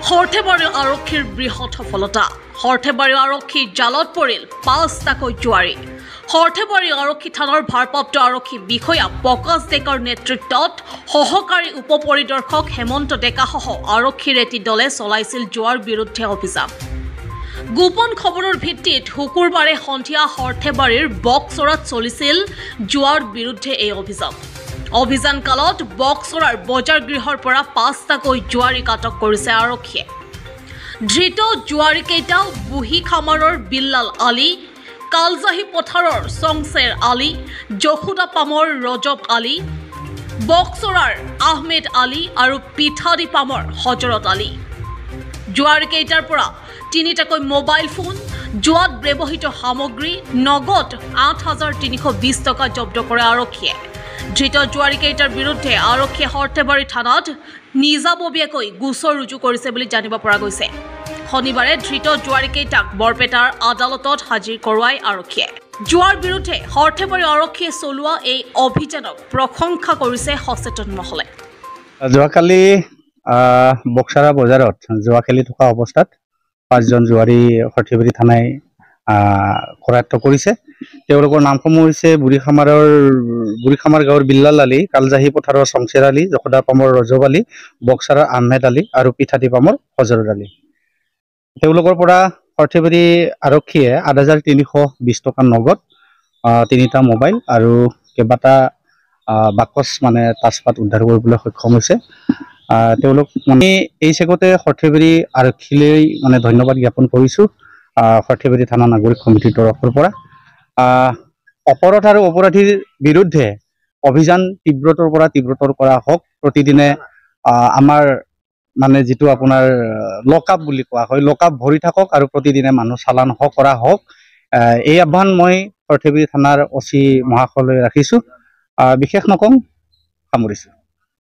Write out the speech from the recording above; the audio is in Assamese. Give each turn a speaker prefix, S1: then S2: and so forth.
S1: সৰ্থেবাৰী আৰক্ষীৰ বৃহৎ সফলতা। সৰ্থেবাৰী আৰক্ষী জালত পৰিল 5টাকৈ জুৱাৰী। সৰ্থেবাৰী আৰক্ষী থানাৰ ভাৰপ্ৰাপ্ত আৰক্ষী বিষয়া প্ৰকাশ ডেকাৰ নেতৃত্বত সহকাৰী উপ পৰিদৰ্শক হেমন্ত ডেকাসহ আৰক্ষীৰ এটি দলে চলাইছিল জুৱাৰ বিৰুদ্ধে অভিযান। গোপন খবৰৰ ভিত্তিত শুকুৰবাৰে সন্ধিয়া সৰ্থেবাৰীৰ বক্সৰাত চলিছিল জুৱাৰ বিৰুদ্ধে এই অভিযান। অভিযান কালত বক্সৰাৰ বজাৰ গৃহৰ পৰা 5টাকৈ জুৱাৰীক আটক কৰিছে আৰক্ষীয়ে। ধৃত জুৱাৰীকেইটা বুঢ়ীখামাৰৰ বিল্লাল আলী, কালজাহী পথাৰৰ চংচেৰ আলী, যশোদাপামৰ ৰজব আলী, বক্সৰাৰ আহমেদ আলী আৰু পিঠাদিপামৰ হজৰত আলী। জুৱাৰীকেইটাৰ পৰা 3টাকৈ মোবাইল ফোন, জুৱাত ব্যৱহৃত সামগ্ৰী, নগদ 8,320 টকা জব্দ কৰে আৰক্ষীয়ে। ধৃত জুৱাৰীকেইটাৰ বিৰুদ্ধে আৰক্ষীয়ে সৰ্থেবাৰী থানাত নিজাববীয়াকৈ গোচৰ ৰুজু কৰিছে বুলি জানিব পৰা গৈছে। শনিবাৰে ধৃত জুৱাৰীকেইটাক বৰপেটাৰ আদালতত হাজিৰ কৰোৱাই আৰক্ষীয়ে। জুৱাৰ বিৰুদ্ধে সৰ্থেবাৰী আৰক্ষীয়ে চলোৱা এই অভিযানক প্ৰশংসা কৰিছে সচেতন মহলে।
S2: যোৱাকালি বক্সাৰা বজাৰত জুৱা খেলি থকা অৱস্থাত 5জন জুৱাৰী সৰ্থেবাৰী থানাই কৰায়ত্ব কৰিছে। তেওঁলোকৰ নামসমূহ হৈছে বুঢ়ীখামাৰ গাঁৱৰ বিল্লাল আলী, কালজাহী পথাৰৰ চংচেৰ আলী, যশোদাপামৰ ৰজব আলী, বক্সাৰৰ আহমেদ আলী আৰু পিঠাদিপামৰ হজৰত আলী। তেওঁলোকৰ পৰা সৰ্থেবাৰী আৰক্ষীয়ে 8,320 টকা নগদ, 3টা মোবাইল আৰু কেইবাটা বাকচ তাজপাত উদ্ধাৰ কৰিবলৈ সক্ষম হৈছে। তেওঁলোক এই চেগতে সৰ্থেবাৰী আৰক্ষীলৈ ধন্যবাদ জ্ঞাপন কৰিছোঁ। সৰ্থেবাৰী থানা নাগৰিক সমিতিৰ তৰফৰ পৰা অপৰাধ আৰু অপৰাধীৰ বিৰুদ্ধে অভিযান তীব্ৰতৰ পৰা তীব্ৰতৰ কৰা হওক। প্ৰতিদিনে আমাৰ যিটো আপোনাৰ লকআপ বুলি কোৱা হয়, লকআপ ভৰি থাকক আৰু প্ৰতিদিনে মানুহ চালান কৰা হওক। এই আহ্বান মই সৰ্থেবাৰী থানাৰ OC মহাশয়লৈ ৰাখিছোঁ। বিশেষ নকওঁ, সামৰিছোঁ।